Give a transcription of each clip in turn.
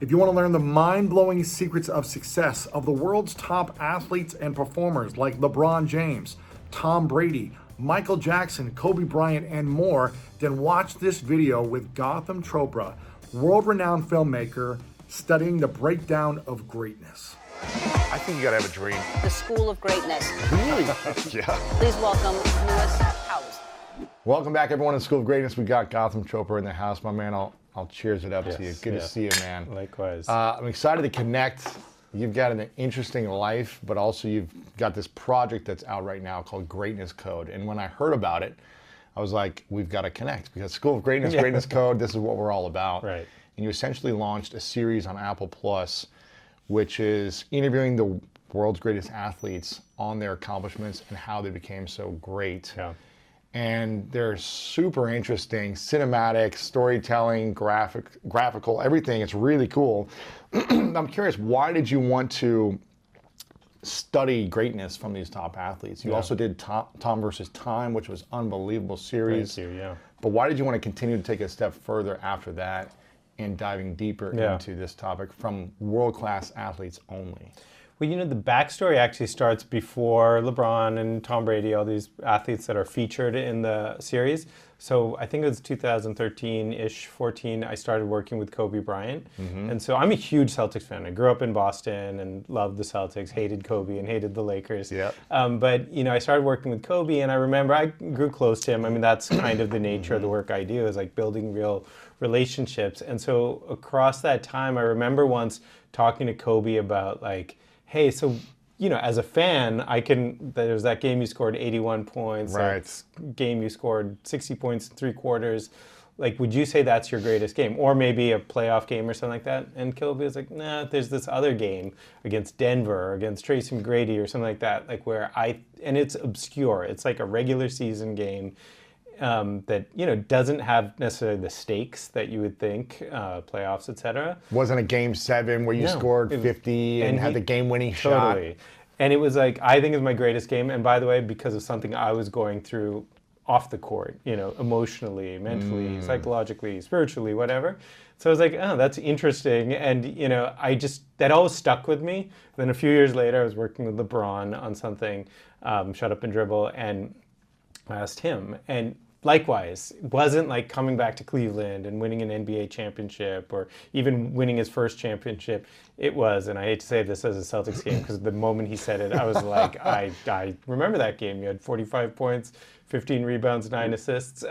If you want to learn the mind-blowing secrets of success of the world's top athletes and performers like LeBron James, Tom Brady, Michael Jackson, Kobe Bryant, and more, then watch this video with Gotham Chopra, world-renowned filmmaker, studying the breakdown of greatness. I think you gotta have a dream. The School of Greatness. Really? Yeah. Please welcome Lewis Howes. Welcome back, everyone, to School of Greatness. We got Gotham Chopra in the house, my man. I'll cheers it up to you. Good to see you, man. Likewise. I'm excited to connect. You've got an interesting life, but also you've got this project that's out right now called Greatness Code. And when I heard about it, I was like, we've got to connect because School of Greatness, Greatness Code, this is what we're all about. Right. And you essentially launched a series on Apple Plus, which is interviewing the world's greatest athletes on their accomplishments and how they became so great. Yeah. And they're super interesting, cinematic, storytelling, graphical, everything. It's really cool. I'm curious, why did you want to study greatness from these top athletes? You also did Tom versus Time, which was unbelievable series. Thank you, yeah. But why did you want to continue to take a step further after that and diving deeper into this topic from world-class athletes only? Well, you know, the backstory actually starts before LeBron and Tom Brady, all these athletes that are featured in the series. So I think it was 2013-ish, 14, I started working with Kobe Bryant. And so I'm a huge Celtics fan. I grew up in Boston and loved the Celtics, hated Kobe and hated the Lakers. But, you know, I started working with Kobe and I remember I grew close to him. I mean, that's kind of the nature of the work I do, is like building real relationships. And so across that time, I remember once talking to Kobe about like, hey, so, you know, as a fan, there's that game you scored 81 points, that game you scored 60 points in 3 quarters. Like, would you say that's your greatest game? Or maybe a playoff game or something like that? And Kobe was like, nah, there's this other game against Denver, or against Tracy McGrady or something like that, like and it's obscure. It's like a regular season game that, you know, doesn't have necessarily the stakes that you would think, playoffs, etc. Wasn't a game 7 where you scored 50 and had the game-winning shot. And it was like, I think it was my greatest game. And by the way, because of something I was going through off the court, you know, emotionally, mentally, psychologically, spiritually, whatever. So I was like, oh, that's interesting. And, you know, that always stuck with me. Then a few years later, I was working with LeBron on something, Shut Up and Dribble, and I asked him. And likewise, it wasn't like coming back to Cleveland and winning an NBA championship or even winning his first championship. It was, and I hate to say this as a Celtics game, because the moment he said it, I was like, I remember that game. You had 45 points, 15 rebounds, 9 assists.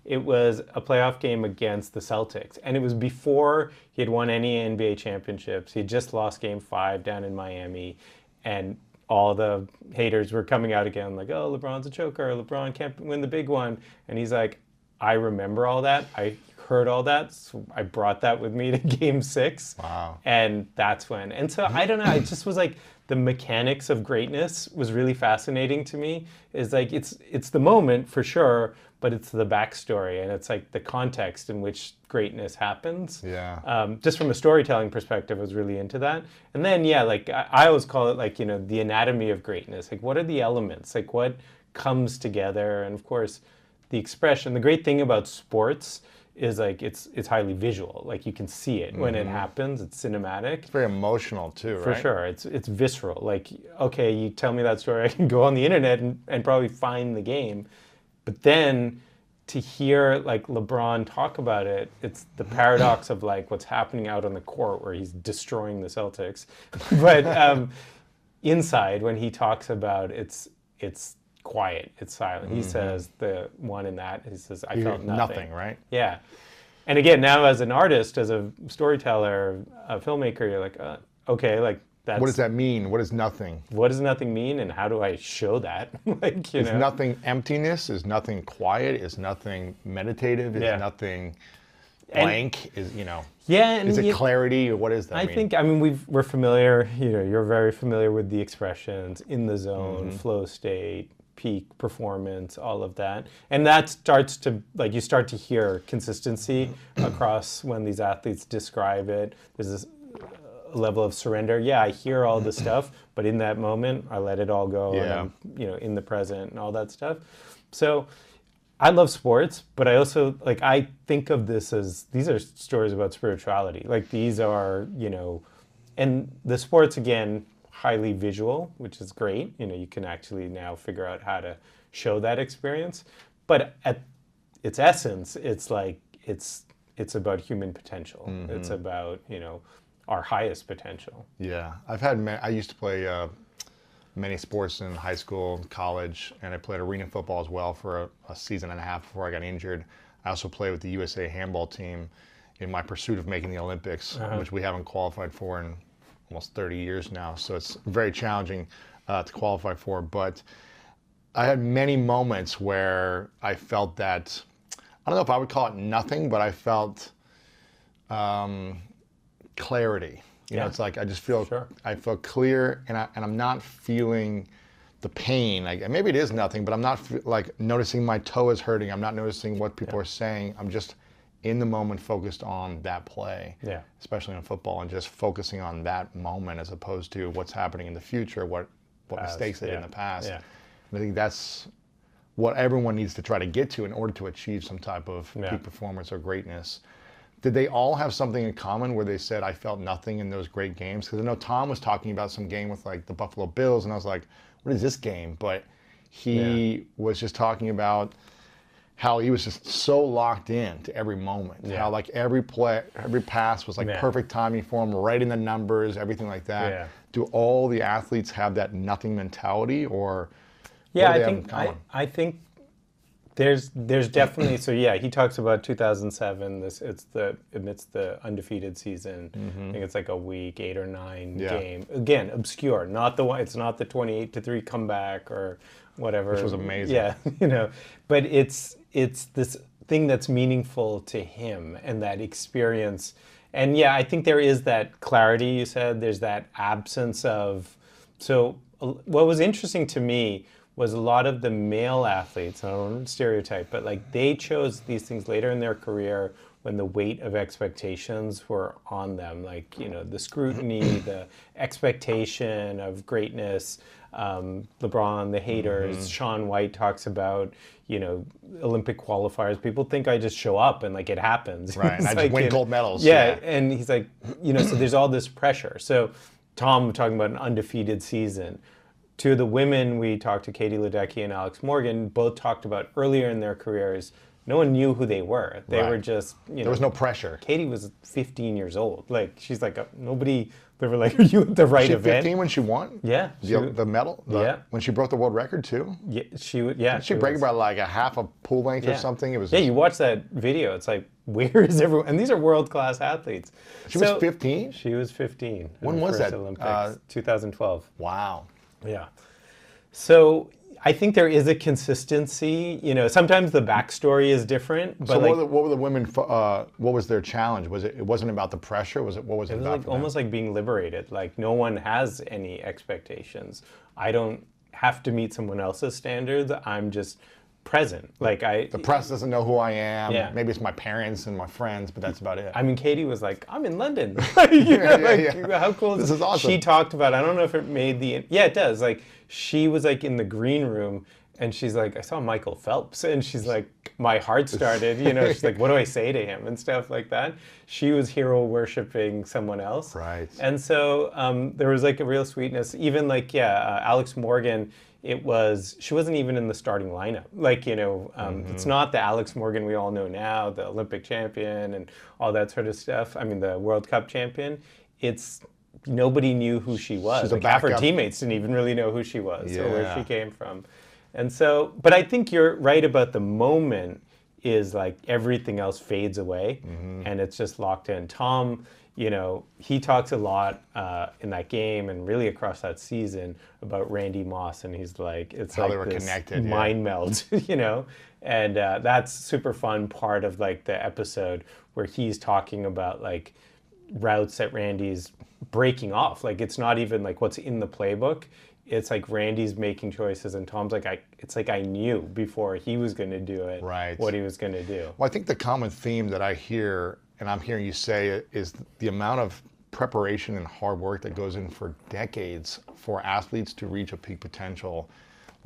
It was a playoff game against the Celtics. And it was before he had won any NBA championships. He had just lost game 5 down in Miami. And all the haters were coming out again, like, oh, LeBron's a choker, LeBron can't win the big one. And he's like, I remember all that. I heard all that. So I brought that with me to game 6. Wow. And that's when. And so I don't know, it just was like the mechanics of greatness was really fascinating to me. Is like, it's the moment for sure, but it's the backstory and it's like the context in which greatness happens. Yeah. Just from a storytelling perspective, I was really into that. And then, yeah, like I always call it like, you know, the anatomy of greatness. Like, what are the elements? Like, what comes together? And of course, the expression. The great thing about sports is like it's highly visual. Like, you can see it when it happens. It's cinematic. It's very emotional too, right? For sure. It's visceral. Like, okay, you tell me that story, I can go on the internet and probably find the game. But then to hear like LeBron talk about it, it's the paradox of like what's happening out on the court where he's destroying the Celtics. But inside, when he talks about it's quiet, it's silent. He says, the one in that, he says, I felt nothing. Nothing, right? Yeah. And again, now as an artist, as a storyteller, a filmmaker, you're like, okay, like, that's, what does that mean? What is nothing? What does nothing mean, and how do I show that? Like, you is know? Nothing emptiness? Is nothing quiet? Is nothing meditative? Is nothing blank? Is, you know? Yeah. And is it clarity, or what is that? I mean, we're familiar. You know, you're very familiar with the expressions in the zone, flow state, peak performance, all of that, and that starts to like you start to hear consistency across when these athletes describe it. There's this level of surrender. Yeah, I hear all the stuff, but in that moment, I let it all go. And I'm, you know, in the present and all that stuff. So I love sports, but I also like I think of this as these are stories about spirituality. Like these are, and the sports again highly visual, which is great. You can actually now figure out how to show that experience. But at its essence, it's like it's about human potential. It's about, our highest potential. Yeah, I used to play many sports in high school, college, and I played arena football as well for a season and a half before I got injured. I also played with the USA handball team in my pursuit of making the Olympics, which we haven't qualified for in almost 30 years now. So it's very challenging to qualify for. But I had many moments where I felt that, I don't know if I would call it nothing, but I felt clarity. It's like I just feel I feel clear, and I'm not feeling the pain. Like maybe it is nothing, but I'm not like noticing my toe is hurting. I'm not noticing what people are saying. I'm just in the moment, focused on that play. Yeah. Especially in football, and just focusing on that moment as opposed to what's happening in the future, what mistakes they did in the past. Yeah. And I think that's what everyone needs to try to get to in order to achieve some type of peak performance or greatness. Did they all have something in common where they said, I felt nothing in those great games? Because I know Tom was talking about some game with like the Buffalo Bills, and I was like, what is this game? But he was just talking about how he was just so locked in to every moment. Yeah. How like every play, every pass was like perfect timing for him, right in the numbers, everything like that. Yeah. Do all the athletes have that nothing mentality, or I think there's definitely he talks about 2007. Amidst the undefeated season. I think it's like a week 8 or 9 game. Again, obscure. Not the one. It's not the 28-3 comeback or whatever. Which was amazing. Yeah, but it's this thing that's meaningful to him and that experience. And I think there is that clarity. You said there's that absence of. So what was interesting to me was a lot of the male athletes, I don't want to stereotype, but like they chose these things later in their career when the weight of expectations were on them, like, the scrutiny, the expectation of greatness. LeBron, the haters. Shaun White talks about, Olympic qualifiers. People think I just show up and like it happens. Right, and I just win gold medals. Yeah, and he's like, so there's all this pressure. So Tom talking about an undefeated season. Two of the women we talked to, Katie Ledecky and Alex Morgan, both talked about earlier in their careers, no one knew who they were. They were just, there was no pressure. Katie was 15 years old. Like, she's like, nobody, they were like, are you at the right event? Was she 15 when she won? Yeah. The medal? When she broke the world record, too? Yeah, she would, yeah. Did she break about like a half a pool length or something? It was. Yeah, you watch that video, it's like, where is everyone? And these are world-class athletes. She was 15? She was 15. When was that? Olympics, 2012. Wow. Yeah. So I think there is a consistency. Sometimes the backstory is different. But so what were the women? What was their challenge? It wasn't about the pressure. What was it about? Like, almost like being liberated. Like no one has any expectations. I don't have to meet someone else's standards. I'm just present. The press doesn't know who I am. Yeah. Maybe it's my parents and my friends, but that's about it. I mean, Katie was like, I'm in London. How cool is this? Is awesome. She talked about, I don't know if it made it does. Like, she was like in the green room and she's like, I saw Michael Phelps, and she's like, my heart started, she's like, what do I say to him and stuff like that. She was hero worshiping someone else. Right. And so there was like a real sweetness. Even like, Alex Morgan, she wasn't even in the starting lineup. Like, it's not the Alex Morgan we all know now, the Olympic champion and all that sort of stuff. I mean, the World Cup champion. Nobody knew who she was. She's like half her teammates didn't even really know who she was or where she came from. And so, but I think you're right about the moment is like everything else fades away and it's just locked in. Tom, he talks a lot in that game and really across that season about Randy Moss, and he's like, it's how like they were this connected, mind meld, and that's super fun part of like the episode where he's talking about like routes that Randy's breaking off. Like it's not even like what's in the playbook. It's like Randy's making choices and Tom's like, I knew before he was going to do it, what he was going to do. Well, I think the common theme that I hear, and I'm hearing you say it, is the amount of preparation and hard work that goes in for decades for athletes to reach a peak potential.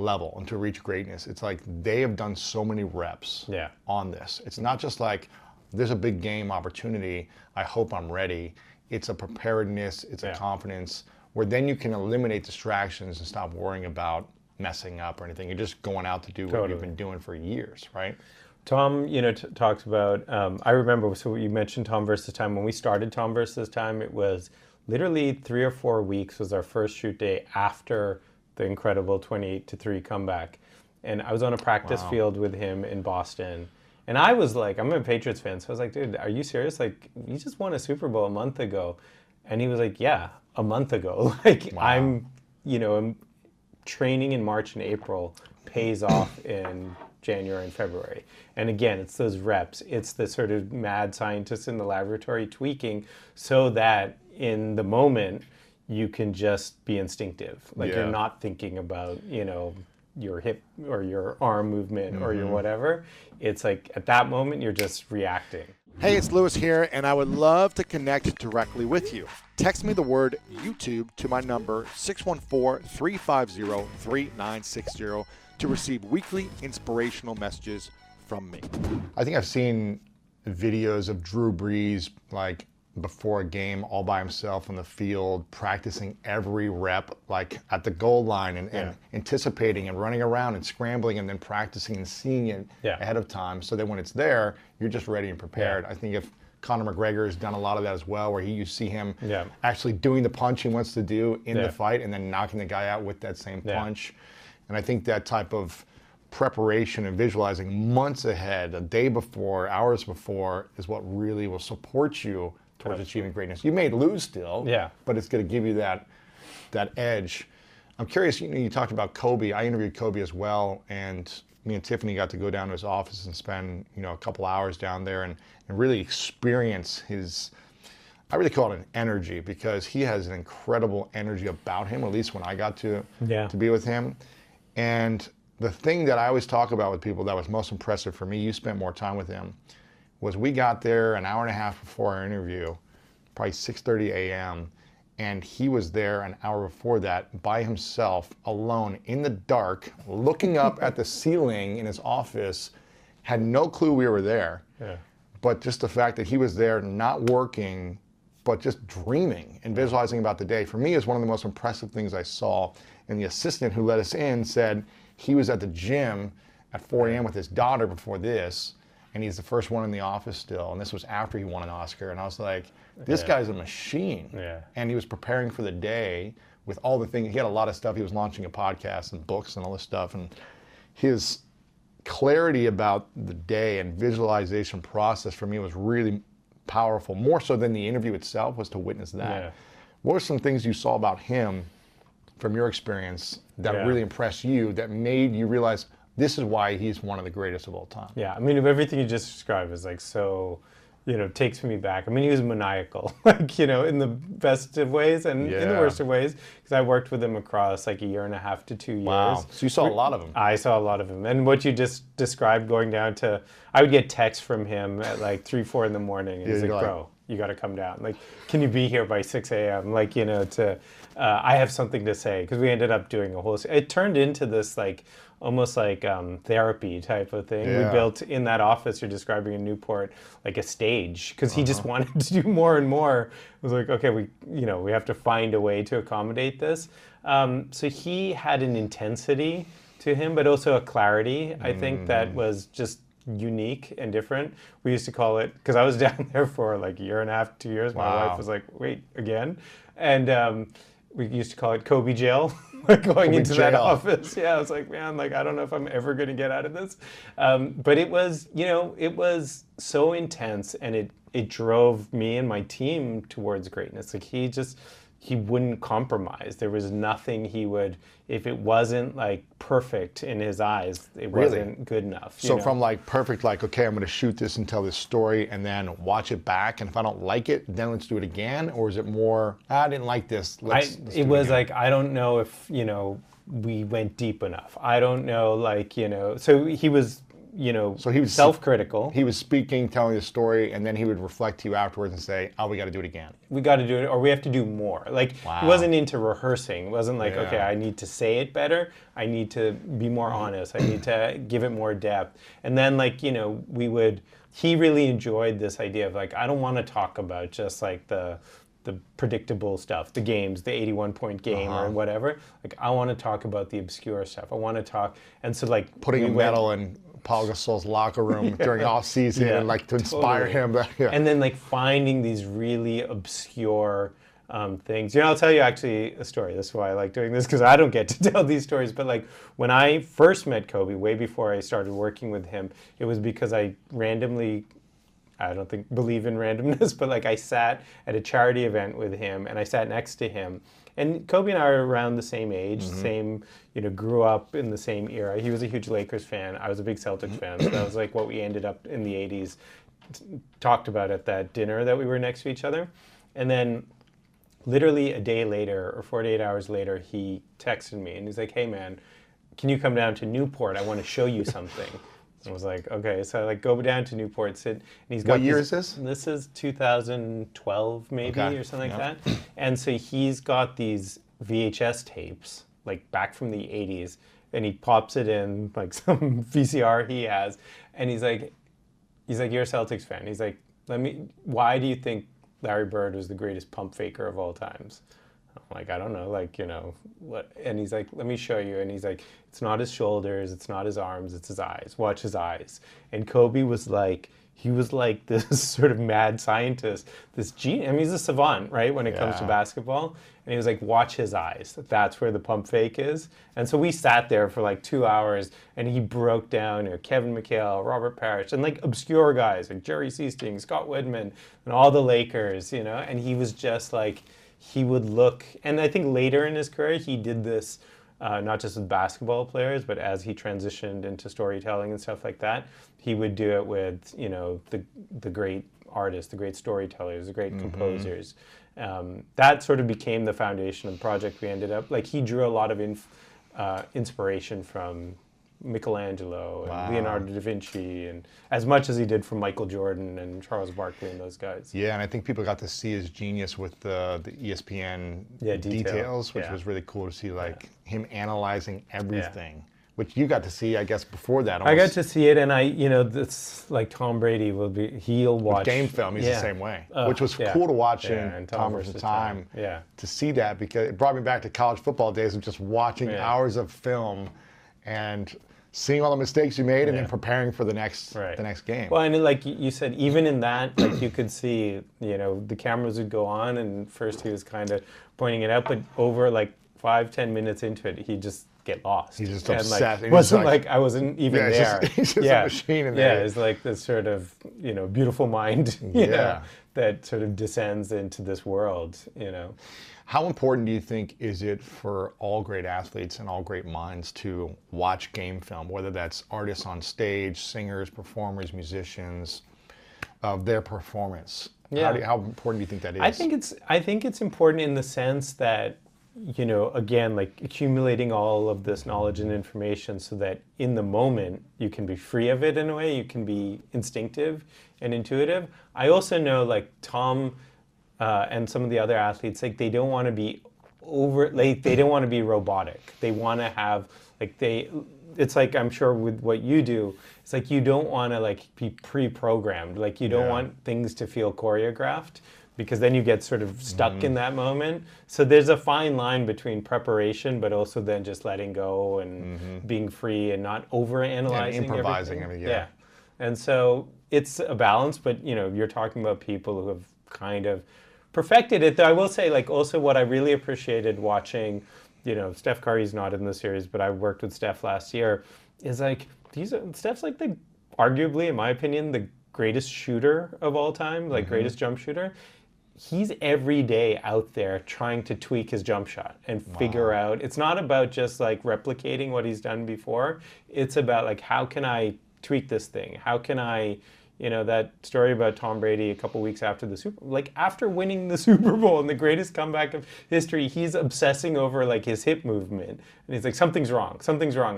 level and to reach greatness, it's like they have done so many reps on this. It's not just like there's a big game opportunity, I hope I'm ready. It's a preparedness, it's a confidence, where then you can eliminate distractions and stop worrying about messing up or anything. You're just going out to do what you've been doing for years, right? Tom, talked about, I remember, so you mentioned Tom versus Time. When we started Tom versus Time, it was literally 3 or 4 weeks was our first shoot day after the incredible 28-3 comeback. And I was on a practice field with him in Boston. And I was like, I'm a Patriots fan, so I was like, dude, are you serious? Like, you just won a Super Bowl a month ago. And he was like, yeah, a month ago. Like, I'm training in March and April pays off in January and February. And again, it's those reps. It's the sort of mad scientist in the laboratory tweaking so that in the moment you can just be instinctive. Like you're not thinking about, your hip or your arm movement or your whatever. It's like at that moment you're just reacting. Hey, it's Lewis here, and I would love to connect directly with you. Text me the word YouTube to my number 614-350-3960 to receive weekly inspirational messages from me. I think I've seen videos of Drew Brees like before a game all by himself on the field, practicing every rep, like at the goal line and anticipating and running around and scrambling and then practicing and seeing it ahead of time so that when it's there, you're just ready and prepared. I think if Conor Mcgregor has done a lot of that as well, where you see him actually doing the punch he wants to do in the fight and then knocking the guy out with that same punch. And I think that type of preparation and visualizing months ahead, a day before, hours before, is what really will support you towards achieving greatness. You may lose still, but it's going to give you that edge. I'm curious, you talked about Kobe. I interviewed Kobe as well, and me and Tiffany got to go down to his office and spend a couple hours down there and really experience his, I really call it an energy, because he has an incredible energy about him, at least when I got to be with him. And the thing that I always talk about with people that was most impressive for me, you spent more time with him, was we got there an hour and a half before our interview, probably 6:30 a.m., and he was there an hour before that by himself, alone, in the dark, looking up at the ceiling in his office, had no clue we were there. But just the fact that he was there, not working, but just dreaming and visualizing about the day, for me is one of the most impressive things I saw. And the assistant who let us in said he was at the gym at 4 a.m. with his daughter before this, and he's the first one in the office still, and this was after he won an Oscar. And I was like, this guy's a machine. And he was preparing for the day with all the things. He had a lot of stuff. He was launching a podcast and books and all this stuff. And his clarity about the day and visualization process for me was really powerful, more so than the interview itself, was to witness that. What are some things you saw about him from your experience that really impressed you, that made you realize this is why he's one of the greatest of all time? Yeah, I mean, everything you just described is like so, takes me back. I mean, he was maniacal, like, in the best of ways and in the worst of ways, because I worked with him across like 1.5 to 2 years. Wow, so you saw a lot of him. I saw a lot of him. And what you just described, going down to, I would get texts from him at like 3, 4 in the morning, and he's like, bro, you got to come down. Like, can you be here by 6 a.m.? Like, I have something to say, because we ended up doing a whole, it turned into this like, almost like therapy type of thing. We built in that office you're describing in Newport, like a stage, because he just wanted to do more and more. It was like, okay, we have to find a way to accommodate this. So he had an intensity to him, but also a clarity, I think, that was just unique and different. We used to call it, because I was down there for like 1.5 to 2 years. My wife was like, wait, again? And we used to call it Kobe jail. Going into that office. I was like, man, like, I don't know if I'm ever going to get out of this. But it was, it was so intense, and it drove me and my team towards greatness. Like, he wouldn't compromise. There was nothing he would, if it wasn't like perfect in his eyes, it wasn't good enough. So from like perfect, like, okay, I'm going to shoot this and tell this story and then watch it back, and if I don't like it, then let's do it again? Or is it more, I didn't like this, let's do it was again? like, I don't know if, we went deep enough. I don't know, like, so he was So he was self-critical. He was speaking, telling the story, and then he would reflect to you afterwards and say, "Oh, we got to do it again. We got to do it, or we have to do more." Like, Wow. he wasn't into rehearsing. It wasn't like, Yeah. okay, I need to say it better. I need to be more honest. I need to give it more depth. And then, like, he really enjoyed this idea of, like, I don't want to talk about just like the predictable stuff, the games, the 81-point game or whatever. Like, I want to talk about the obscure stuff. I want to talk, and so, like, Putting a medal in Paul Gasol's locker room during off season, and like to inspire him. And then, like, finding these really obscure things. I'll tell you actually a story. That's why I like doing this, because I don't get to tell these stories. But, like, when I first met Kobe, way before I started working with him, it was because I randomly, I don't believe in randomness, but, like, I sat at a charity event with him, and I sat next to him. And Kobe and I are around the same age, same, grew up in the same era. He was a huge Lakers fan. I was a big Celtics fan. So that was, like, what we ended up in the 80s, talked about at that dinner that we were next to each other. And then literally a day later, or 48 hours later, he texted me, and he's like, "Hey, man, can you come down to Newport? I want to show you something." I was like, okay. So I, like, go down to Newport, sit, and he's got What year is this? This is 2012 maybe, or something like that. And so he's got these VHS tapes, like, back from the 80s, and he pops it in, like, some VCR he has, and he's like, "You're a Celtics fan." He's like, why do you think Larry Bird was the greatest pump faker of all times? I'm like, I don't know, like, what? And he's like, "Let me show you." And he's like, "It's not his shoulders, it's not his arms, it's his eyes. Watch his eyes." And Kobe was like, this sort of mad scientist, this genius. I mean, he's a savant, right, when it comes to basketball. And he was like, "Watch his eyes. That's where the pump fake is." And so we sat there for like 2 hours, and he broke down Kevin McHale, Robert Parrish, and, like, obscure guys like Jerry Seasting, Scott Woodman, and all the Lakers, and he was just like, he would look, and I think later in his career, he did this not just with basketball players, but as he transitioned into storytelling and stuff like that, he would do it with, the great artists, the great storytellers, the great composers. That sort of became the foundation of the project we ended up. Like, he drew a lot of inspiration from Michelangelo and Leonardo da Vinci, and as much as he did from Michael Jordan and Charles Barkley and those guys. Yeah, and I think people got to see his genius with the ESPN details, which was really cool to see, like, him analyzing everything, which you got to see, I guess, before that. I got to see it, and this, like, Tom Brady he'll watch. With game film, he's the same way, which was cool to watch in Tom vs. Time. To see that, because it brought me back to college football days of just watching hours of film and seeing all the mistakes you made, and then preparing for the next game. Well, and like you said, even in that, like, you could see, the cameras would go on, and first he was kind of pointing it out, but over like 5-10 minutes into it, he'd just get lost. He's just and, upset. Like, wasn't like I wasn't even there. He's just a machine in there. Yeah, it's like this sort of beautiful mind, that sort of descends into this world. How important do you think is it for all great athletes and all great minds to watch game film, whether that's artists on stage, singers, performers, musicians, of their performance? Yeah. How important do you think that is? I think it's important in the sense that, again, like, accumulating all of this knowledge and information so that in the moment you can be free of it in a way, you can be instinctive and intuitive. I also know, like, Tom and some of the other athletes, like, they don't want to be they don't want to be robotic. They want to have, like, it's like, I'm sure with what you do, it's like you don't want to, like, be pre-programmed. Like, you don't want things to feel choreographed, because then you get sort of stuck in that moment. So there's a fine line between preparation, but also then just letting go and being free and not over-analyzing improvising. everything. And so it's a balance, but, you're talking about people who have kind of perfected it. Though I will say, like, also what I really appreciated watching, Steph Curry's not in the series, but I worked with Steph last year, is like, Steph's like arguably, in my opinion, the greatest shooter of all time, like greatest jump shooter. He's every day out there trying to tweak his jump shot and figure out, it's not about just like replicating what he's done before. It's about, like, how can I tweak this thing? How can I, that story about Tom Brady a couple weeks after after winning the Super Bowl and the greatest comeback of history, he's obsessing over like his hip movement, and he's like, something's wrong.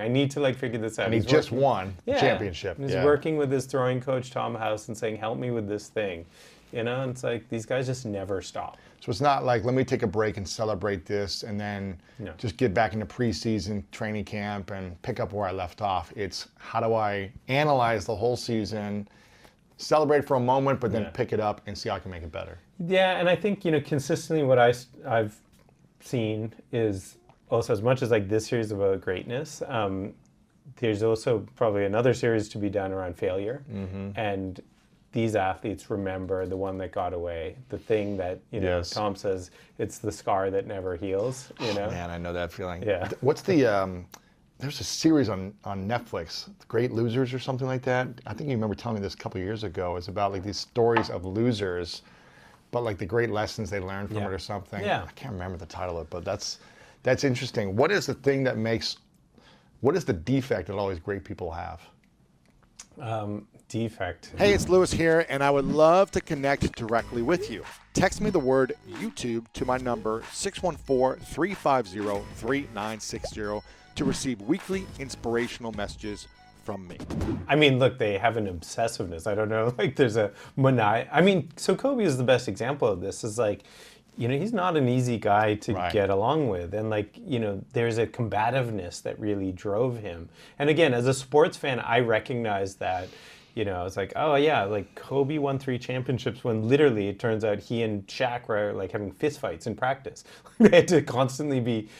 I need to like figure this out. And he just won the championship. And he's working with his throwing coach Tom House and saying, help me with this thing. And it's like these guys just never stop. So it's not like, let me take a break and celebrate this and then just get back into preseason training camp and pick up where I left off. It's how do I analyze the whole season, celebrate for a moment, but then pick it up and see how I can make it better. Yeah, and I think, consistently what I've seen is also, as much as like this series about greatness, there's also probably another series to be done around failure. And these athletes remember the one that got away, the thing that, Tom says, it's the scar that never heals, Man, I know that feeling. Yeah. What's the, there's a series on Netflix, The Great Losers or something like that. I think you remember telling me this a couple of years ago. It's about like these stories of losers, but like the great lessons they learned from it or something. Yeah. I can't remember the title of it, but that's interesting. What is the thing that what is the defect that all these great people have? Defect. Hey, it's Lewis here, and I would love to connect directly with you. Text me the word YouTube to my number 614-350-3960 to receive weekly inspirational messages from me. I mean, look, they have an obsessiveness. I don't know, like there's a so Kobe is the best example of this. Is like, he's not an easy guy to get along with. And like, there's a combativeness that really drove him. And again, as a sports fan, I recognize that, it's like, oh yeah, like Kobe won 3 championships when literally it turns out he and Shaq were like having fistfights in practice. They had to constantly be,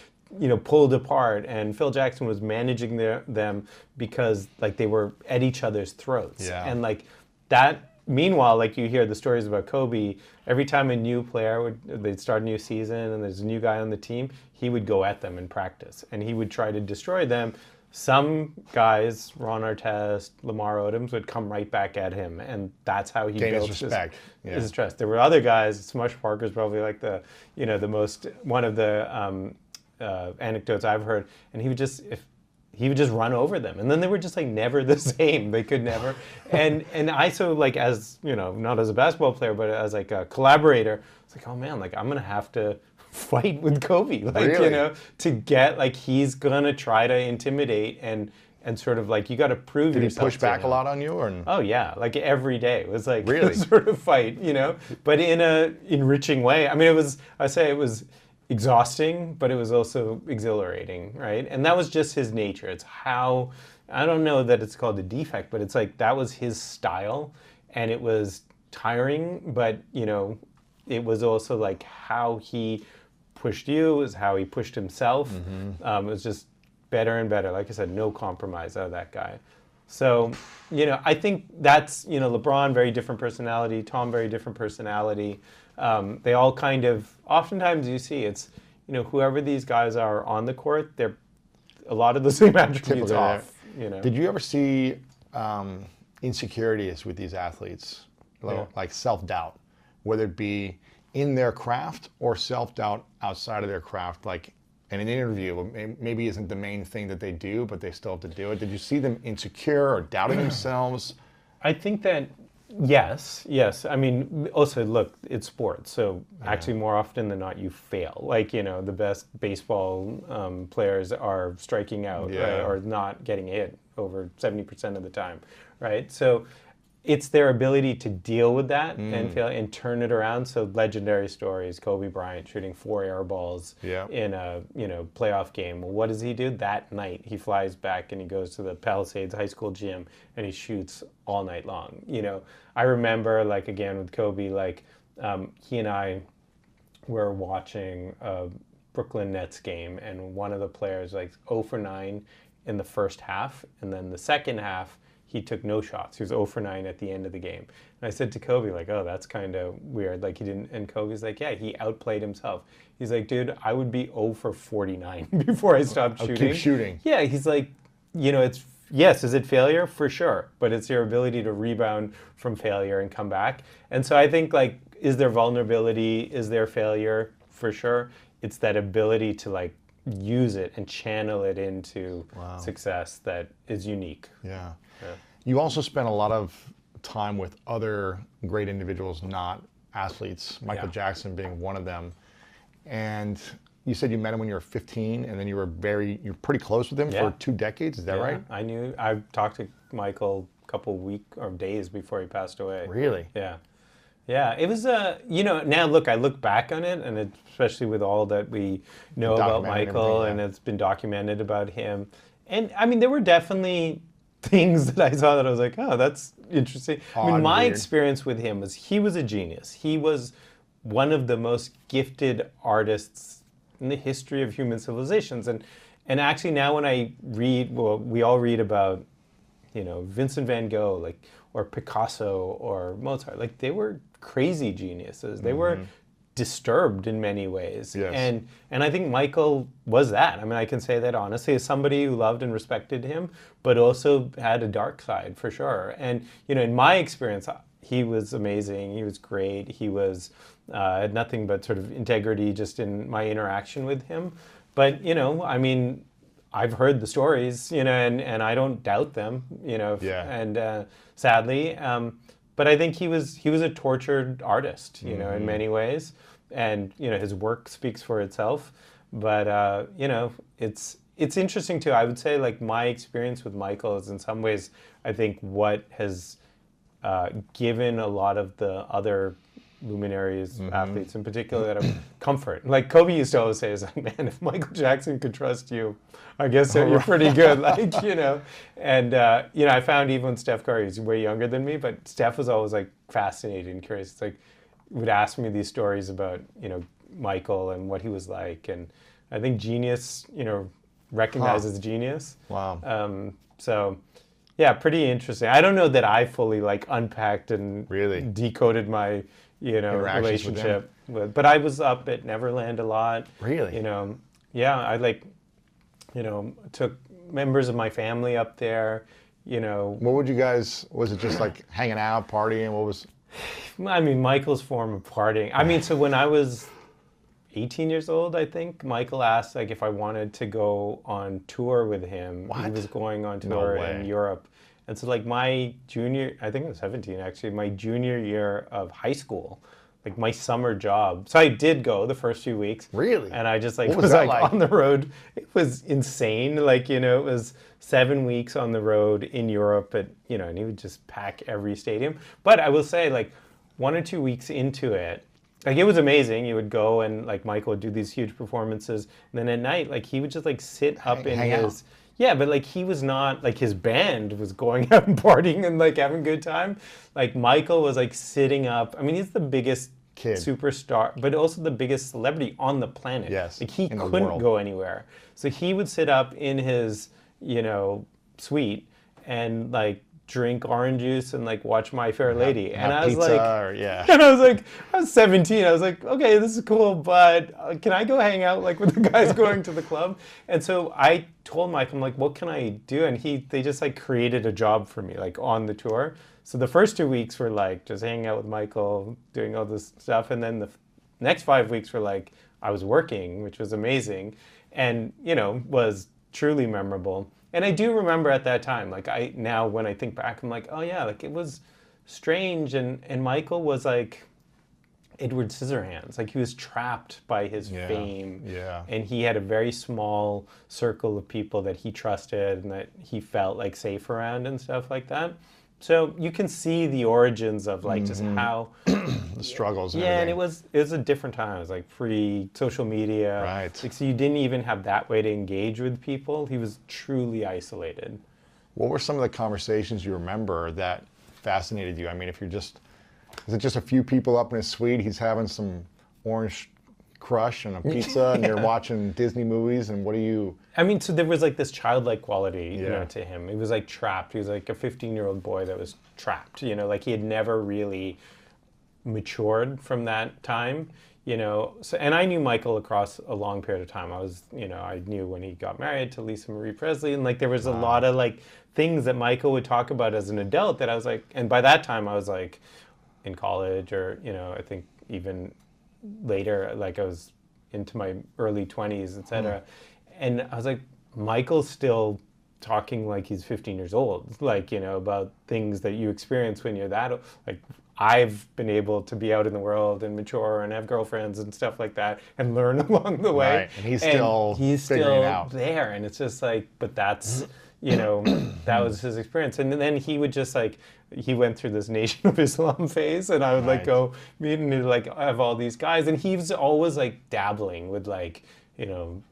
pulled apart, and Phil Jackson was managing them because like they were at each other's throats. Yeah. And like that. Meanwhile, like you hear the stories about Kobe, every time a new player they'd start a new season and there's a new guy on the team, he would go at them in practice and he would try to destroy them. Some guys, Ron Artest, Lamar Odoms, would come right back at him, and that's how he built his trust. There were other guys. Smush Parker's probably like the most one of the anecdotes I've heard, and he would just run over them, and then they were just like never the same. They could never. And I, so like, as not as a basketball player, but as like a collaborator, it's like, oh man, like I'm gonna have to fight with Kobe, like really? To get like he's gonna try to intimidate and sort of like you got to prove yourself. Did he push back a lot on you, or? Oh yeah, like every day it was like really sort of fight, but in a enriching way. I mean, it was exhausting, but it was also exhilarating, right? And that was just his nature. It's how, I don't know that it's called a defect, but it's like that was his style, and it was tiring, but it was also like how he pushed you, is how he pushed himself. It was just better and better. Like I said, no compromise out of that guy. So, I think that's, LeBron, very different personality, Tom, very different personality. They all kind of, oftentimes you see it's, whoever these guys are on the court, they're a lot of the same attributes off. Did you ever see insecurities with these athletes, like self-doubt, whether it be in their craft or self-doubt outside of their craft, like in an interview, maybe isn't the main thing that they do, but they still have to do it. Did you see them insecure or doubting themselves? I think that yes. I mean, also look, it's sports, so actually more often than not you fail. Like the best baseball players are striking out, right, or not getting hit over 70% of the time, right? So it's their ability to deal with that and fail and turn it around. So legendary stories: Kobe Bryant shooting 4 air balls in a playoff game. Well, what does he do that night? He flies back and he goes to the Palisades High School gym and he shoots all night long. I remember, like, again with Kobe, like he and I were watching a Brooklyn Nets game, and one of the players like 0 for 9 in the first half, and then the second half he took no shots. He was 0 for 9 at the end of the game. And I said to Kobe, like, oh, that's kind of weird. Like, he didn't, and Kobe's like, yeah, he outplayed himself. He's like, dude, I would be 0 for 49 before I stopped shooting. Keep shooting. Yeah, he's like, it's, yes, is it failure? For sure. But it's your ability to rebound from failure and come back. And so I think, like, is there vulnerability? Is there failure? For sure. It's that ability to, like, use it and channel it into success that is unique. Yeah. You also spent a lot of time with other great individuals, not athletes, Michael Jackson being one of them. And you said you met him when you were 15, and then you're pretty close with him for 2 decades. Is that right? I talked to Michael a couple weeks or days before he passed away. Really? Yeah. Yeah, it was now look, I look back on it, and especially with all that we know about Michael, and it's been documented about him. And I mean, there were definitely things that I saw that I was like, oh, that's interesting. I mean, my experience with him was he was a genius. He was one of the most gifted artists in the history of human civilizations. And actually now when I read, well, we all read about, Vincent van Gogh, or Picasso or Mozart, they were crazy geniuses. They were disturbed in many ways. Yes. And I think Michael was that. I mean, I can say that honestly as somebody who loved and respected him, but also had a dark side for sure. And, in my experience, he was amazing. He was great. He was, had nothing but sort of integrity just in my interaction with him. But, I mean, I've heard the stories, and I don't doubt them, and sadly, but I think he was a tortured artist, in many ways, and his work speaks for itself. But it's interesting too. I would say my experience with Michael is in some ways, I think, what has given a lot of the other luminaries, athletes in particular, that have comfort. Like Kobe used to always say, is like, man, if Michael Jackson could trust you, I guess you're pretty good. And I found even when Steph Curry, he's way younger than me, but Steph was always fascinated and curious. It's would ask me these stories about, Michael and what he was like. And I think genius, recognizes genius. Wow. So yeah, pretty interesting. I don't know that I fully unpacked and really decoded my relationship with, but I was up at Neverland a lot. Really? I took members of my family up there. What would you guys? Was it just hanging out, partying? What was? I mean, Michael's form of partying. I mean, so when I was 18 years old, I think Michael asked if I wanted to go on tour with him. What? He was going on tour in Europe. And so my junior, I think I was 17 actually, my junior year of high school, my summer job. So I did go the first few weeks. Really? And I just what was that on the road. It was insane. It was 7 weeks on the road in Europe at, and he would just pack every stadium. But I will say 1 or 2 weeks into it, it was amazing. You would go and Michael would do these huge performances. And then at night, he would just sit up in his... out. Yeah, but he was not, his band was going out and partying and having a good time. Michael was sitting up. I mean, he's the biggest superstar, but also the biggest celebrity on the planet. Yes, he couldn't go anywhere. So he would sit up in his, suite and drink orange juice and watch My Fair Lady. And I was and I was 17. I was okay, this is cool, but can I go hang out with the guys going to the club? And so I told Mike, I'm what can I do? And they just created a job for me on the tour. So the first 2 weeks were just hanging out with Michael, doing all this stuff, and then the next 5 weeks were I was working, which was amazing, and was truly memorable. And I do remember at that time, now when I think back, I'm oh yeah, it was strange. And Michael was Edward Scissorhands. He was trapped by his fame. Yeah. And he had a very small circle of people that he trusted and that he felt safe around and stuff like that. So you can see the origins of just how the struggles. And and it was a different time. It was pre-social media. Right. So you didn't even have that way to engage with people. He was truly isolated. What were some of the conversations you remember that fascinated you? I mean, is it just a few people up in his suite? He's having some orange crush and a pizza, and you're watching Disney movies, and what do you? I mean, so there was this childlike quality, to him. He was trapped. He was a 15-year-old boy that was trapped. He had never really matured from that time. So, and I knew Michael across a long period of time. I knew when he got married to Lisa Marie Presley, and there was a lot of things that Michael would talk about as an adult that I was and by that time I was in college, or I think even later, I was into my early 20s, etc. And I was Michael's still talking like he's 15 years old, like, about things that you experience when you're that, like, I've been able to be out in the world and mature and have girlfriends and stuff like that and learn along the way. Right. And he's still figuring it out. There. And it's just like, but that's, that was his experience. And then he would just like, he went through this Nation of Islam phase, and I would like go meet and he'd like have all these guys. And he was always like dabbling with like,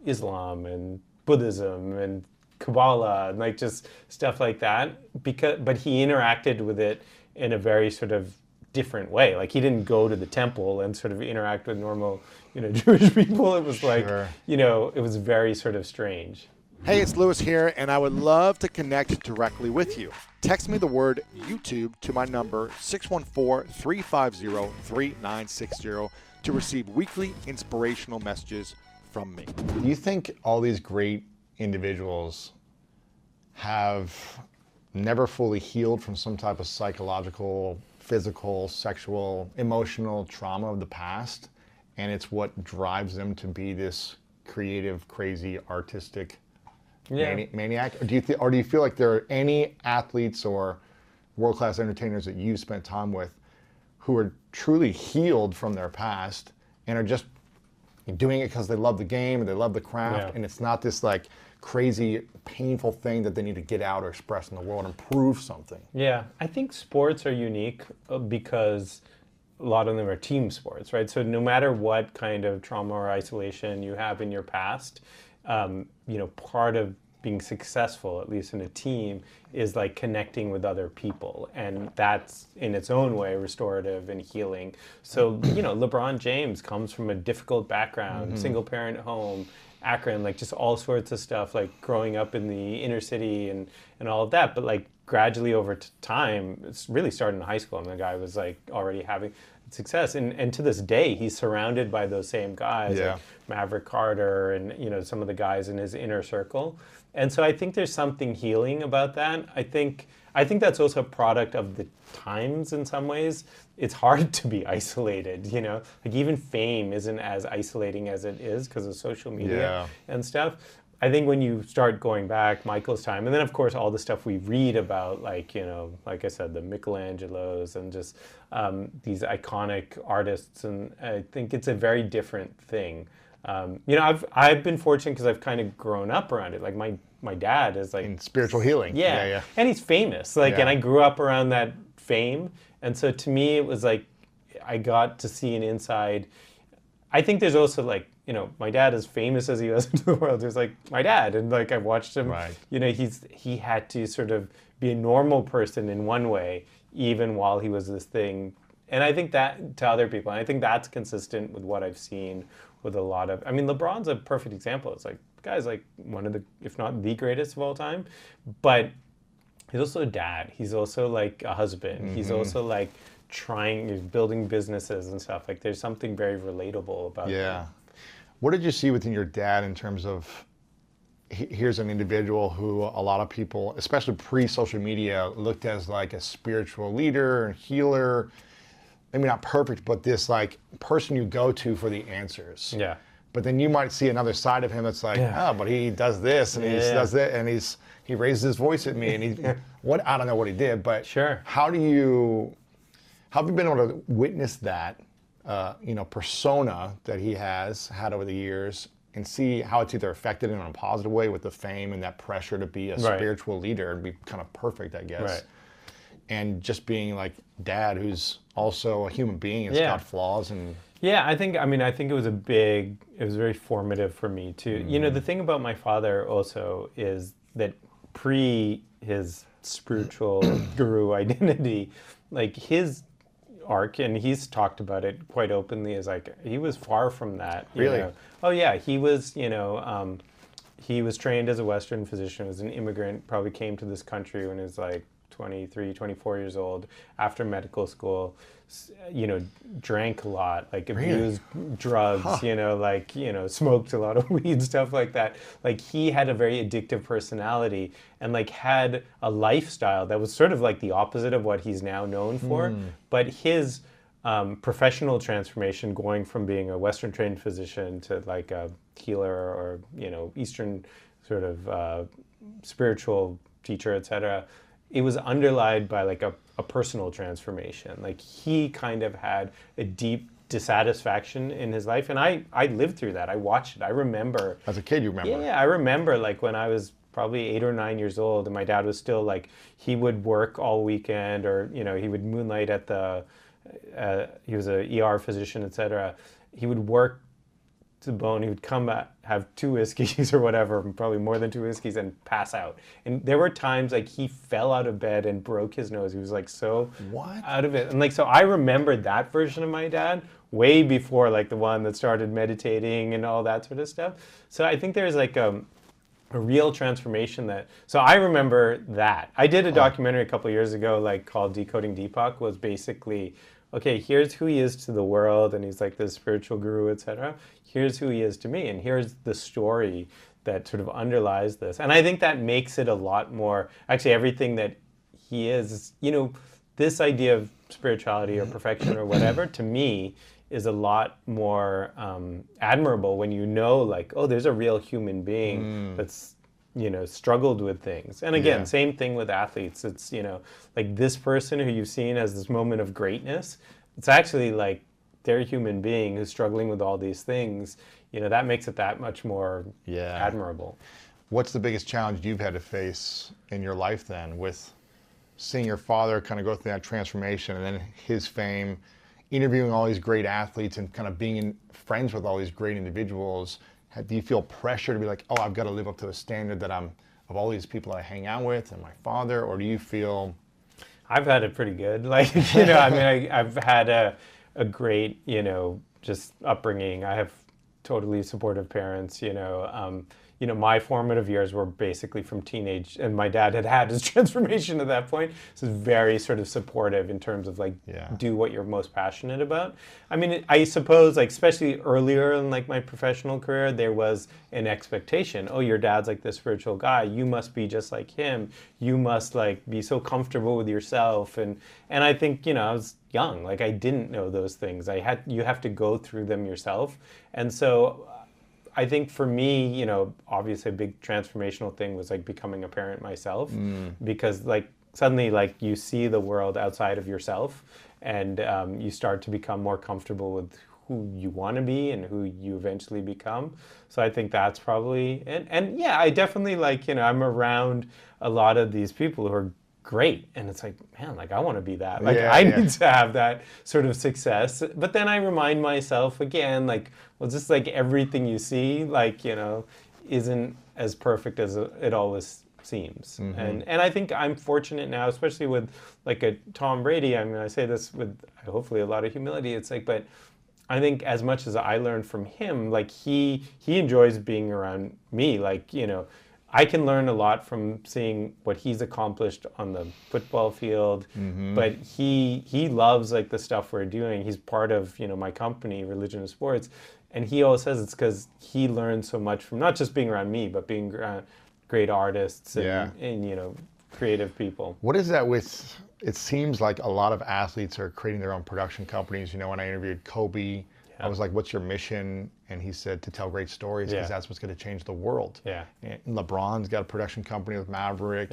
Islam and Buddhism and Kabbalah and like just stuff like that. But he interacted with it in a very sort of different way. Like he didn't go to the temple and sort of interact with normal, Jewish people. It was like, it was very sort of strange. Hey, it's Lewis here, and I would love to connect directly with you. Text me the word YouTube to my number 614-350-3960 to receive weekly inspirational messages from me. Do you think all these great individuals have never fully healed from some type of psychological, physical, sexual, emotional trauma of the past, and it's what drives them to be this creative, crazy, artistic maniac? Or do you feel like there are any athletes or world-class entertainers that you spent time with who are truly healed from their past and are just doing it because they love the game and they love the craft, and it's not this like crazy, painful thing that they need to get out or express in the world and prove something? Yeah, I think sports are unique because a lot of them are team sports, right? So no matter what kind of trauma or isolation you have in your past, part of being successful, at least in a team, is like connecting with other people. And that's in its own way restorative and healing. So, LeBron James comes from a difficult background, single parent home, Akron, like just all sorts of stuff, like growing up in the inner city and all of that. But like gradually over time, it's really started in high school. And the guy was like already having success. And to this day, he's surrounded by those same guys, like Maverick Carter and, some of the guys in his inner circle. And so I think there's something healing about that. I think that's also a product of the times in some ways. It's hard to be isolated, like even fame isn't as isolating as it is because of social media and stuff. I think when you start going back, Michael's time, and then of course all the stuff we read about, like, like I said, the Michelangelos and just these iconic artists, and I think it's a very different thing. I've been fortunate because I've kind of grown up around it. Like my dad is like in spiritual healing. Yeah. And he's famous. And I grew up around that fame, and so to me it was like I got to see an inside. I think there's also like, my dad, as famous as he was into the world, there's like my dad, and like I watched him. Right. He had to sort of be a normal person in one way, even while he was this thing. And I think that to other people, and I think that's consistent with what I've seen with a lot of. I mean, LeBron's a perfect example. It's like the guy's like one of the, if not the greatest of all time, but he's also a dad. He's also like a husband. He's also like building businesses and stuff. Like there's something very relatable about that. What did you see within your dad in terms of, here's an individual who a lot of people, especially pre-social media, looked as like a spiritual leader and healer, maybe not perfect, but this like person you go to for the answers. Yeah. But then you might see another side of him that's like, oh, but he does this and he does that, and he raises his voice at me, and I don't know what he did, but how have you been able to witness that persona that he has had over the years and see how it's either affected him in a positive way with the fame and that pressure to be a spiritual leader and be kind of perfect, I guess. Right. And just being like dad who's also a human being and got flaws and... Yeah, I think it was was very formative for me too. The thing about my father also is that pre his spiritual guru identity, like his arc, and he's talked about it quite openly, is like he was far from that. Really? Oh yeah, he was, he was trained as a Western physician, was an immigrant, probably came to this country when he was like 23, 24 years old after medical school, drank a lot, like abused drugs, smoked a lot of weed, stuff like that. Like he had a very addictive personality and like had a lifestyle that was sort of like the opposite of what he's now known for. But his professional transformation, going from being a Western trained physician to like a healer or, Eastern sort of spiritual teacher, etc., it was underlined by like a personal transformation. Like he kind of had a deep dissatisfaction in his life, and I lived through that. I watched it. I remember As a kid, you remember? Yeah, I remember like when I was probably 8 or 9 years old, and my dad was still like, he would work all weekend, or he would moonlight at the he was a ER physician, etc. He would work to the bone. He would come back, have 2 whiskeys or whatever, probably more than 2 whiskeys, and pass out. And there were times like he fell out of bed and broke his nose. He was like so out of it. And like, so I remembered that version of my dad way before like the one that started meditating and all that sort of stuff. So I think there's like a real transformation so I remember that. I did a documentary a couple of years ago like called Decoding Deepak, was basically, okay, here's who he is to the world, and he's like this spiritual guru, etc. Here's who he is to me, and here's the story that sort of underlies this. And I think that makes it a lot more, actually everything that he is, this idea of spirituality or perfection or whatever, to me, is a lot more admirable when like, oh, there's a real human being that's, struggled with things. And again, same thing with athletes. It's, like this person who you've seen as this moment of greatness, it's actually like they're a human being who's struggling with all these things. That makes it that much more admirable. What's the biggest challenge you've had to face in your life then, with seeing your father kind of go through that transformation and then his fame, interviewing all these great athletes and kind of being friends with all these great individuals? Do you feel pressure to be like, oh, I've got to live up to the standard that of all these people I hang out with and my father? Or do you feel... I've had it pretty good. Like, I've had a great, just upbringing. I have totally supportive parents, my formative years were basically from teenage, and my dad had his transformation at that point. So it's very sort of supportive in terms of like, do what you're most passionate about. I mean, I suppose like, especially earlier in like my professional career, there was an expectation. Oh, your dad's like this spiritual guy. You must be just like him. You must like be so comfortable with yourself. And I think, I was young, like I didn't know those things. You have to go through them yourself. And so I think for me, obviously a big transformational thing was like becoming a parent myself, because like suddenly like you see the world outside of yourself, and you start to become more comfortable with who you want to be and who you eventually become. So I think that's probably, and yeah, I definitely like, I'm around a lot of these people who are great, and it's like, man, like I want to be that, like I need to have that sort of success. But then I remind myself again, like, well, just like everything you see, like, isn't as perfect as it always seems. And I think I'm fortunate now, especially with like a Tom Brady. I mean, I say this with hopefully a lot of humility. It's like, but I think as much as I learned from him, like he enjoys being around me, like, I can learn a lot from seeing what he's accomplished on the football field, but he loves like the stuff we're doing. He's part of, my company, Religion of Sports, and he always says it's because he learned so much from not just being around me, but being around great artists and creative people. What is that with, it seems like a lot of athletes are creating their own production companies. When I interviewed Kobe, I was like, what's your mission? And he said to tell great stories, because that's what's going to change the world. And LeBron's got a production company with Maverick.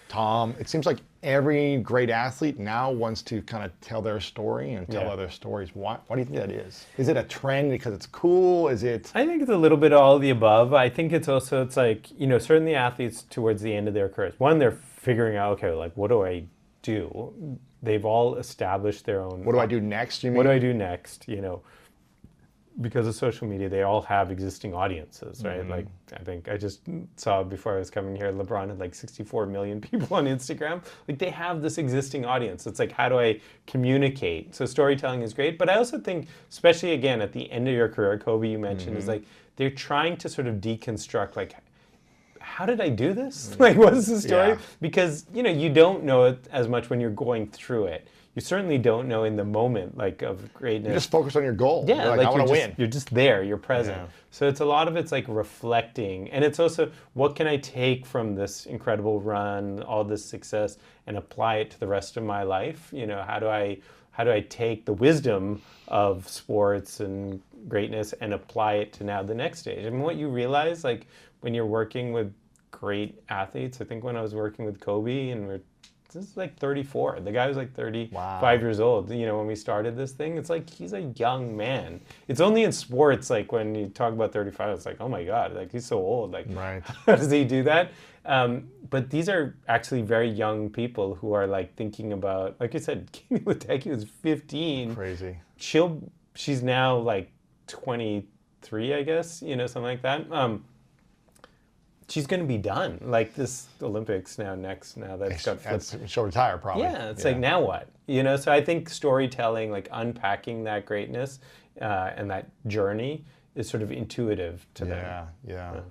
Tom, it seems like every great athlete now wants to kind of tell their story and tell other stories. Why do you think that is? Is it a trend because it's cool? Is it? I think it's a little bit of all of the above. I think it's also, it's like, certainly athletes towards the end of their careers, one, they're figuring out, okay, like, what do I do? They've all established their own. What do I do next, you mean? What do I do next, Because of social media, they all have existing audiences, right? Like, I think I just saw before I was coming here, LeBron had like 64 million people on Instagram. Like, they have this existing audience. It's like, how do I communicate? So storytelling is great. But I also think, especially again, at the end of your career, Kobe, you mentioned, is like, they're trying to sort of deconstruct, like, how did I do this? Like, what's the story? Because, you don't know it as much when you're going through it. You certainly don't know in the moment, like, of greatness. You just focus on your goal. Yeah, you're like I want to win. You're just there. You're present. So it's a lot of it's like reflecting, and it's also what can I take from this incredible run, all this success, and apply it to the rest of my life? How do I take the wisdom of sports and greatness and apply it to now the next stage? I mean, what you realize, like, when you're working with great athletes. I think when I was working with Kobe, and this is like 34. The guy was like 35 years old. You know, when we started this thing, it's like he's a young man. It's only in sports, like when you talk about 35, it's like, oh my God, like he's so old. Like, Right. how does he do that? But these are actually very young people who are like thinking about, like I said, Katie Ledecky was 15. Crazy. She's now like 23, I guess, you know, something like that. She's going to be done. Like this Olympics now that it's got flipped. She'll retire probably. Yeah, it's like, now what? You know, so I think storytelling, like unpacking that greatness and that journey is sort of intuitive to them. Yeah.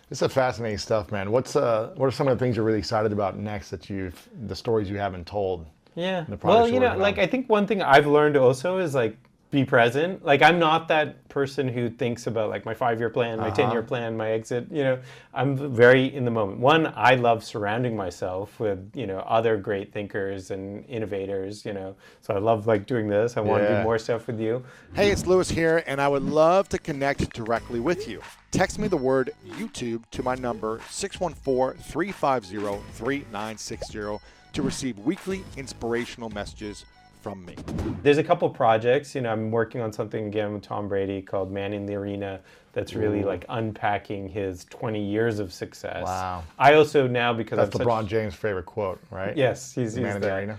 This is fascinating stuff, man. What are some of the things you're really excited about next the stories you haven't told? Yeah. The Well, projects you you're know, working like on? I think one thing I've learned also is like be present. Like I'm not that person who thinks about like my 5-year plan, my 10-year plan, my exit. You know, I'm very in the moment. One, I love surrounding myself with, you know, other great thinkers and innovators, you know. So I love like doing this. I want to do more stuff with you. Hey, it's Lewis here, and I would love to connect directly with you. Text me the word YouTube to my number 614-350-3960 to receive weekly inspirational messages from me. There's a couple projects, you know, I'm working on something again with Tom Brady called Man in the Arena that's really like unpacking his 20 years of success. Wow. I also now, because That's I'm LeBron James' favorite quote, right? Yes, he's Man in the that. Arena.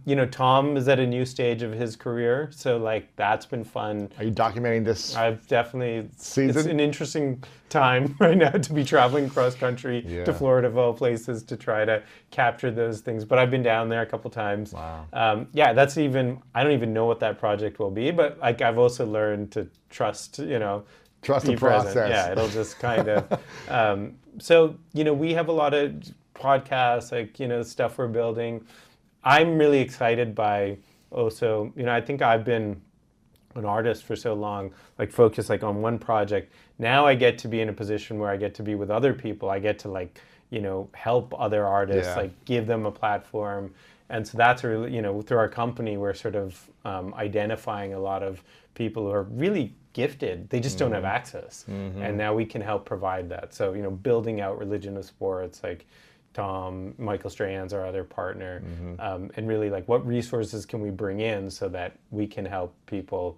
You know, Tom is at a new stage of his career, so like that's been fun. Are you documenting this? I've definitely Season? It's an interesting time right now to be traveling cross country to Florida of all places to try to capture those things. But I've been down there a couple times. Wow. Yeah, I don't even know what that project will be, but like I've also learned to trust, you know, Trust be the present. process. Yeah, it'll just kind of. So you know, we have a lot of podcasts, like, you know, stuff we're building. I'm really excited by also, you know, I think I've been an artist for so long, like focused like on one project. Now I get to be in a position where I get to be with other people. I get to like, you know, help other artists, like give them a platform. And so that's really, you know, through our company, we're sort of identifying a lot of people who are really gifted. They just don't have access. And now we can help provide that. So, you know, building out religion of sports, like Tom, Michael Strahan's our other partner, and really like what resources can we bring in so that we can help people.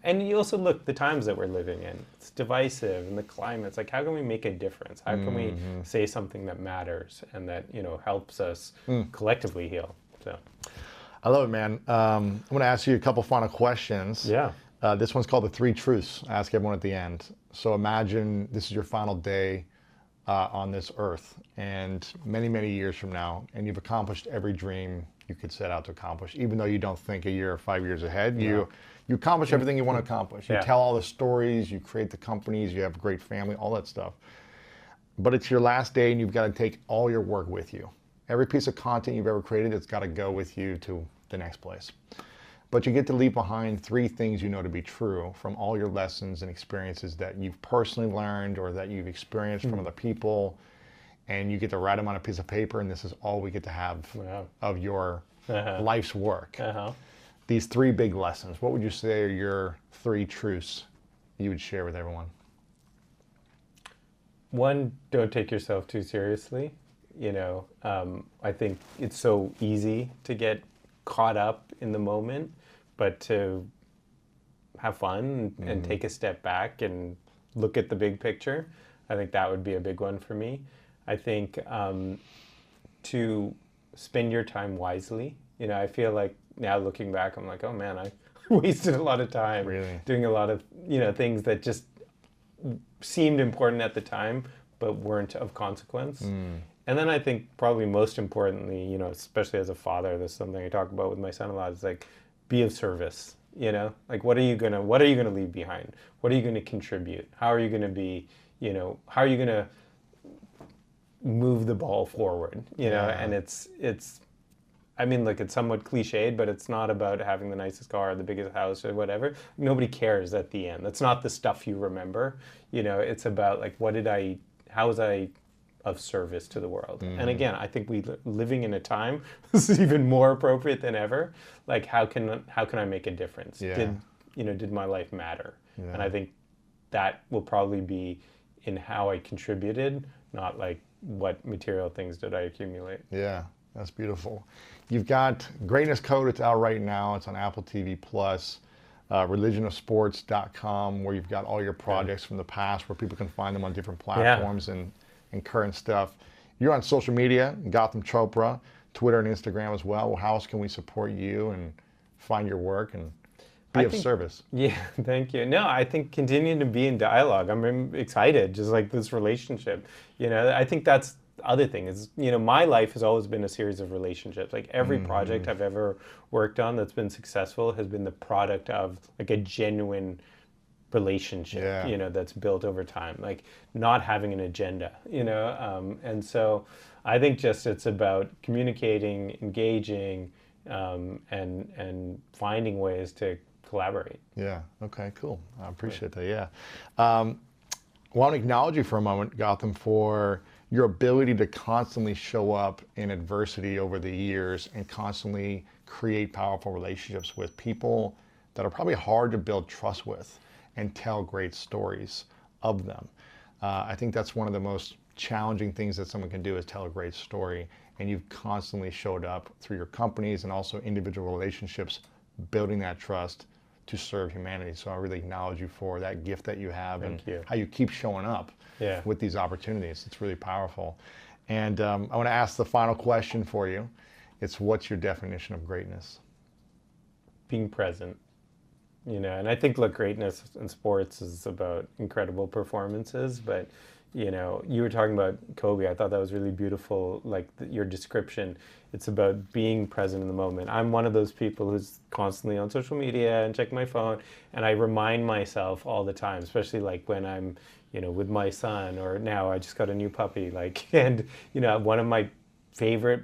And you also look the times that we're living in. It's divisive, and the climate's like, how can we make a difference? How can we say something that matters and that, you know, helps us collectively heal? So, I love it, man. I'm going to ask you a couple final questions. yeah. This one's called the 3 truths. I ask everyone at the end. So imagine this is your final day on this earth, and many, many years from now, and you've accomplished every dream you could set out to accomplish, even though you don't think a year or 5 years ahead. You accomplish everything you want to accomplish. You tell all the stories, you create the companies, you have a great family, all that stuff. But it's your last day, and you've got to take all your work with you. Every piece of content you've ever created, it's got to go with you to the next place. But you get to leave behind 3 things you know to be true from all your lessons and experiences that you've personally learned or that you've experienced from other people. And you get to write them on a piece of paper, and this is all we get to have of your life's work. These 3 big lessons, what would you say are your 3 truths you would share with everyone? One, don't take yourself too seriously. You know, I think it's so easy to get caught up in the moment, but to have fun and take a step back and look at the big picture, I think that would be a big one for me. I think to spend your time wisely. You know, I feel like now looking back, I'm like, oh man, I wasted a lot of time doing a lot of, you know, things that just seemed important at the time, but weren't of consequence. And then I think probably most importantly, you know, especially as a father, this is something I talk about with my son a lot, is like, be of service, you know? Like, what are you gonna leave behind? What are you gonna contribute? How are you gonna be, you know, how are you gonna move the ball forward, you know? And it's, I mean, look, it's somewhat cliched, but it's not about having the nicest car or the biggest house or whatever. Nobody cares at the end. That's not the stuff you remember, you know? It's about like, how was I of service to the world? And again, I think living in a time, this is even more appropriate than ever. Like, how can I make a difference? Did my life matter? And I think that will probably be in how I contributed, not like what material things did I accumulate. Yeah, that's beautiful. You've got Greatness Code. It's out right now. It's on Apple TV Plus. Religionofsports.com, where you've got all your projects from the past, where people can find them on different platforms and current stuff. You're on social media, Gotham Chopra, Twitter and Instagram as well. Well, how else can we support you and find your work and be of service? Yeah, thank you. No, I think continuing to be in dialogue. I'm excited, just like this relationship. You know, I think that's the other thing is, you know, my life has always been a series of relationships. Like every project I've ever worked on that's been successful has been the product of like a genuine relationship, you know, that's built over time, like not having an agenda, you know. And so I think just it's about communicating, engaging, and finding ways to collaborate. Yeah. Okay, cool. I appreciate that. Yeah. I want to acknowledge you for a moment, Gotham, for your ability to constantly show up in adversity over the years and constantly create powerful relationships with people that are probably hard to build trust with and tell great stories of them. I think that's one of the most challenging things that someone can do is tell a great story. And you've constantly showed up through your companies and also individual relationships, building that trust to serve humanity. So I really acknowledge you for that gift that you have how you keep showing up with these opportunities. It's really powerful. And I want to ask the final question for you. It's, what's your definition of greatness? Being present, you know, and I think, look, greatness in sports is about incredible performances, but you know, you were talking about Kobe. I thought that was really beautiful, like your description. It's about being present in the moment. I'm one of those people who's constantly on social media and checking my phone, and I remind myself all the time, especially like when I'm, you know, with my son, or now I just got a new puppy, like, and you know, one of my favorite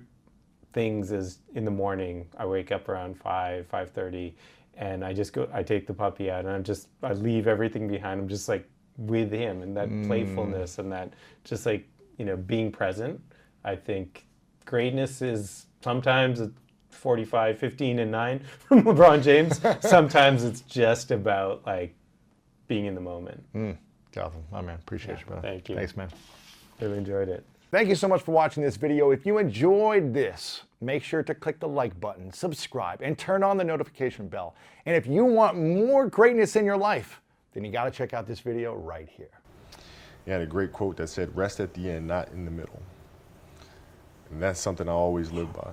things is in the morning, I wake up around 5:30, and I just go, I take the puppy out, and I leave everything behind. I'm just like with him, and that playfulness and that just like, you know, being present. I think greatness is sometimes it's 45, 15, and 9 from LeBron James. Sometimes it's just about like being in the moment. Gotham, my man, appreciate you, brother. Thank you. Thanks, man. Really enjoyed it. Thank you so much for watching this video. If you enjoyed this, make sure to click the like button, subscribe, and turn on the notification bell. And if you want more greatness in your life, then you got to check out this video right here. He had a great quote that said, "Rest at the end, not in the middle." And that's something I always live by.